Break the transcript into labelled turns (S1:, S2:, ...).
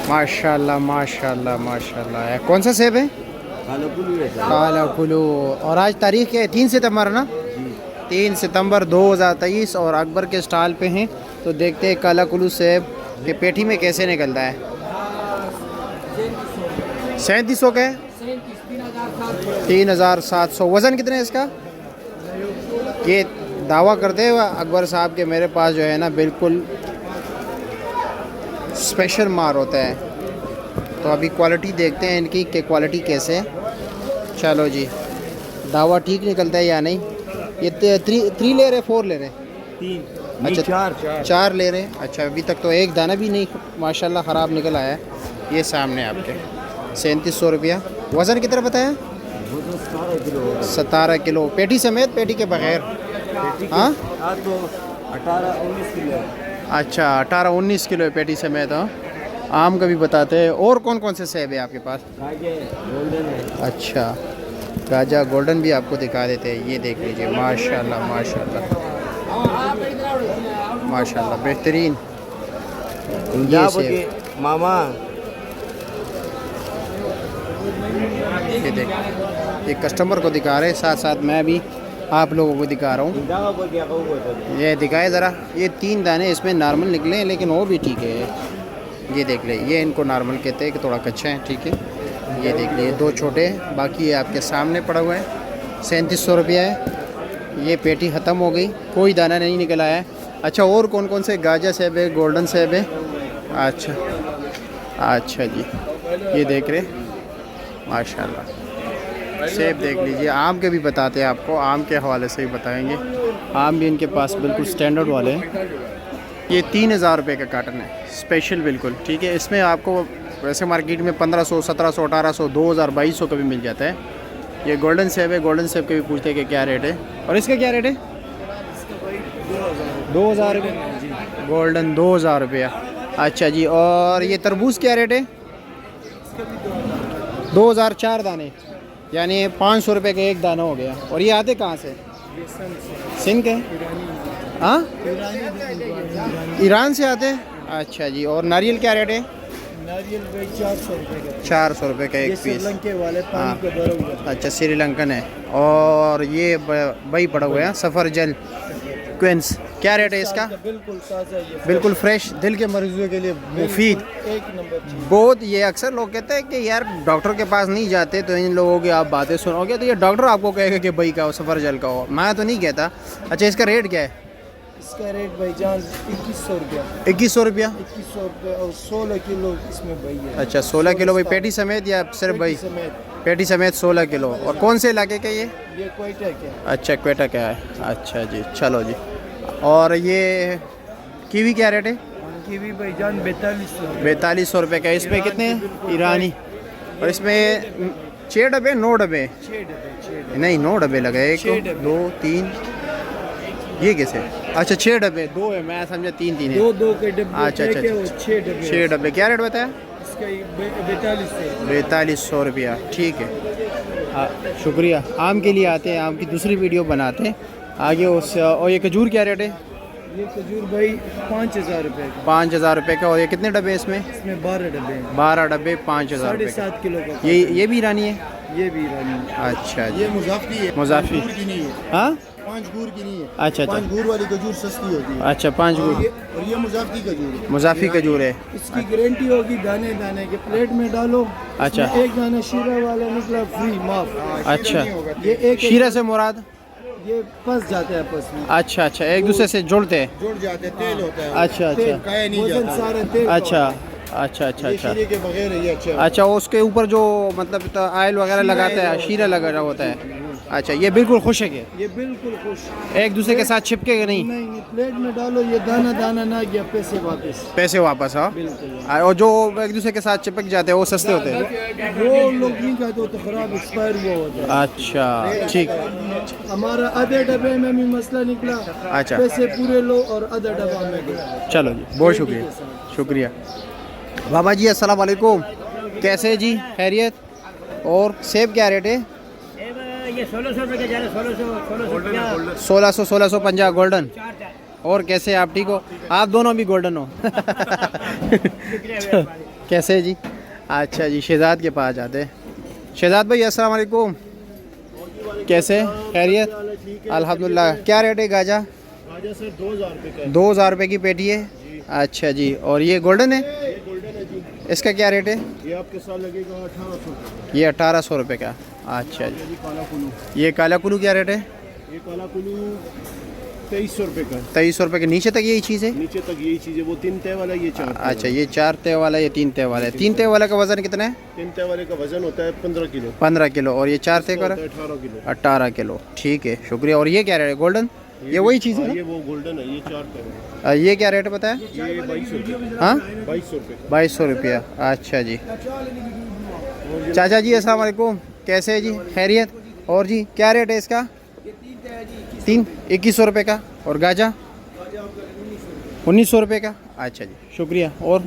S1: माशाल्लाह माशाल्लाह माशाल्लाह। कौन सा सेब है? काला कुलू। और आज तारीख है 3 सितंबर ना? 3 सितंबर 2023 और अकबर के स्टॉल पे हैं। तो देखते हैं काला कुलू सेब के पेठी में कैसे निकलता है। 3700 का है? 3700। वज़न कितने है इसका? ये दावा करते हुए अकबर साहब के मेरे पास जो है ना बिल्कुल स्पेशल मार होता है। तो अभी क्वालिटी देखते हैं इनकी कि क्वालिटी कैसे है। चलो जी, दावा ठीक निकलता है या नहीं। ये 3 ले रहे, 4 ले रहे?
S2: 3।
S1: अच्छा, 4 ले रहे हैं। अच्छा, अभी तक तो एक दाना भी नहीं माशाल्लाह ख़राब निकल आया है। ये सामने आपके 3700 रुपया। वज़न कितना बताया? 17 किलो पेटी समेत, पेटी के बगैर? हाँ
S2: तो 18-19 किलो।
S1: अच्छा, 18-19 किलो है पेटी समेत। हाँ, आम का भी बताते हैं। और कौन कौन से सेब है आपके पास?
S2: गोल्डन है।
S1: अच्छा, गाजा गोल्डन भी आपको दिखा देते हैं। ये देख लीजिए माशाल्लाह माशाल्लाह माशाल्लाह, बेहतरीन ये सेब।
S2: मामा
S1: ये देख, ये कस्टमर को दिखा रहे हैं, साथ साथ मैं भी आप लोगों को दिखा रहा हूँ। ये दिखाए ज़रा। ये 3 दाने इसमें नॉर्मल निकले हैं, लेकिन वो भी ठीक है। ये देख ले, ये इनको नॉर्मल कहते हैं कि थोड़ा कच्चा है। ठीक है, ये देख लीजिए 2 छोटे हैं, बाकी ये आपके सामने पड़ा हुआ है। 3700 रुपया है। ये पेटी ख़त्म हो गई, कोई दाना नहीं निकल आया है। अच्छा, और कौन कौन से? गाजा सेब है, गोल्डन सेब है। अच्छा अच्छा जी, ये देख रहे माशाल्लाह सेब देख लीजिए। आम के भी बताते हैं आपको, आम के हवाले से ही बताएंगे। आम भी इनके पास बिल्कुल स्टैंडर्ड वाले हैं। ये 3000 रुपये का कार्टन है, स्पेशल बिल्कुल। ठीक है, इसमें आपको वैसे मार्केट में 1500, 1700, 1800, 2000, 2200 का भी मिल जाता है। ये गोल्डन सेब है, गोल्डन सेब के भी पूछते हैं कि क्या रेट है। और इसका क्या रेट है? 2000 रुपये गोल्डन, 2000 रुपया। अच्छा जी, और ये तरबूज क्या रेट है? 2000, 4 दाने, यानी 500 रुपये का एक दाना हो गया। और ये आते कहाँ से? सिंध के? हाँ, ईरान से आते हैं। अच्छा जी, और नारियल क्या रेट है?
S2: नारियल भाई 400 रुपये का।
S1: 400 रुपये का एक पीस।
S2: श्रीलंके वाले पानी के भरा हुआ।
S1: अच्छा, श्रीलंकन है। और ये भाई पड़ा हुआ है सफरजल क्विंस, क्या रेट है इसका?
S2: बिल्कुल ताज़ा,
S1: बिल्कुल फ्रेश, दिल के मरीजों के लिए मुफीद,
S2: एक नंबर चीज़।
S1: बहुत। ये अक्सर लोग कहते हैं कि यार डॉक्टर के पास नहीं जाते, तो इन लोगों की आप बातें सुनोगे तो ये डॉक्टर आपको कहेगा कि भाई का हो, सफरजल का हो। मैं तो नहीं कहता। अच्छा, इसका रेट क्या है?
S2: इसका रेट भाईजान 2100 रुपया।
S1: 2100 रुपया?
S2: 2100 रुपये और 16 किलो इसमें भाई है।
S1: अच्छा, 16 किलो भाई, पेटी समेत या सिर्फ भाई? पेटी समेत 16 किलो। और कौन से इलाके का ये?
S2: क्वेटा क्या?
S1: अच्छा, क्वेटा क्या है। अच्छा जी, चलो जी। और ये कीवी क्या रेट है?
S2: कीवी भाईजान
S1: 4200 रुपये का। इसमें कितने? ईरानी। और इसमें 6 डब्बे, 9 डब्बे?
S2: 6 डब्बे।
S1: नहीं, 9 डब्बे लगे। 1 2 3, ये कैसे? अच्छा, 6 डब्बे, 2 है, मैं समझा 3 है।
S2: 2 के डब्बे।
S1: अच्छा अच्छा,
S2: 6 डब्बे।
S1: 6 डब्बे। क्या रेट बताया?
S2: इसका 4200।
S1: 4200 रुपया। ठीक है, शुक्रिया। आम के लिए आते हैं, आम की दूसरी वीडियो बनाते हैं आगे उस। और ये खजूर क्या रेट है?
S2: ये खजूर भाई 5000 रुपये का।
S1: 5000 रुपये का। और ये कितने डब्बे इसमें?
S2: इसमें 12 डब्बे हैं।
S1: 12 डब्बे 5000 रुपये।
S2: 7.5 किलो का।
S1: ये भी ईरानी है?
S2: ये भी ईरानी है।
S1: अच्छा जी,
S3: ये मुजाफी है,
S1: मुजाफी
S3: गुर की नहीं है।
S1: हाँ,
S3: 5 गुर की नहीं है।
S1: अच्छा
S3: 5 गुर वाली खजूर सस्ती होती है।
S1: अच्छा, 5 गुड़।
S3: और ये मुजाफी खजूर है।
S1: मुजाफी खजूर है।
S2: इसकी गारंटी होगी दाने दाने के, प्लेट में डालो।
S1: अच्छा।
S2: इसमें एक दाना शीरा वाला निकला फ्री, माफ।
S1: अच्छा,
S2: ये एक
S1: शीरा से मुराद?
S2: ये फंस जाते हैं आपस में।
S1: अच्छा अच्छा, एक दूसरे से जुड़ते हैं।
S3: जुड़ जाते हैं, तेल होता है।
S1: अच्छा अच्छा
S3: खाया नहीं
S2: वजन
S3: जाता।
S2: सारा तेल।
S1: अच्छा अच्छा अच्छा
S3: ये
S1: अच्छा
S3: शीरे के बगैर है, ये अच्छा है।
S1: अच्छा, उसके ऊपर जो मतलब ऑयल वगैरह लगाते हैं, शीरा लगा होता है। अच्छा, ये बिल्कुल खुश है कि
S2: ये बिल्कुल खुश।
S1: एक दूसरे के साथ चिपकेगा नहीं?
S2: नहीं, प्लेट में डालो, ये दाना दाना ना गया, पैसे वापस।
S1: पैसे वापस? हाँ,
S2: बिल्कुल।
S1: और जो एक दूसरे के साथ चिपक जाते हैं वो सस्ते होते हैं?
S2: वो लोग नहीं कहते, तो खराब एक्सपायर हुआ होता है।
S1: अच्छा, ठीक।
S2: हमारा आधे डब्बे में भी मसला निकला।
S1: अच्छा,
S2: पैसे पूरे लो और आधा डब्बा में दो।
S1: चलो जी, बहुत शुक्रिया, शुक्रिया। बाबा जी अस्सलाम वालेकुम, कैसे जी? खैरियत? और सेब क्या रेट है?
S4: ये 1600 रुपये का जा रहा है। 1650।
S1: 1650 गोल्डन। और कैसे आप ठीक हो? आप दोनों भी गोल्डन हो। कैसे है जी? अच्छा जी, शहजाद के पास जाते हैं। शहजाद भाई अस्सलाम वालेकुम, कैसे खैरियत? अल्हम्दुलिल्लाह। क्या रेट है गाजा?
S3: गाजा सर 2000 रुपये का है।
S1: 2000 रुपये की पेटी है। अच्छा जी, और ये गोल्डन है,
S3: ये गोल्डन है जी,
S1: इसका क्या रेट है?
S3: ये आपके साथ लगेगा 1800।
S1: ये 1800 रुपये का। अच्छा जी,
S3: ये काला कुल्लू,
S1: ये काला कुल्लू क्या रेट है?
S3: ये काला कुल्लू 2300 रुपये का है।
S1: 2300 रुपये के नीचे तक यही चीज़ है?
S3: नीचे तक यही चीज़ है, वो 3 तय वाला, ये 4
S1: अच्छा, ये 4 तय वाला, ये 3 तय वाला है। 3 तय वाला का वज़न कितना है?
S3: 3 तय वाले का वजन होता है 15 किलो,
S1: 15 किलो, और ये 4 तय का
S3: 18 किलो।
S1: 18 किलो। ठीक है, शुक्रिया। और ये क्या रेट है? गोल्डन, ये वही चीज़ है
S3: ये वो गोल्डन है, ये 4 तय है।
S1: ना? ये क्या रेट बताया?
S3: ये 2200 रुपये।
S1: हाँ,
S3: 2200 रुपये का।
S1: 2200 रुपया। अच्छा जी। चाचा जी अस्सलाम वालेकुम, कैसे है जी? खैरियत? और जी क्या रेट है इसका? 2100 रुपये का। और गाजा 1900 रुपये का। अच्छा जी, शुक्रिया। और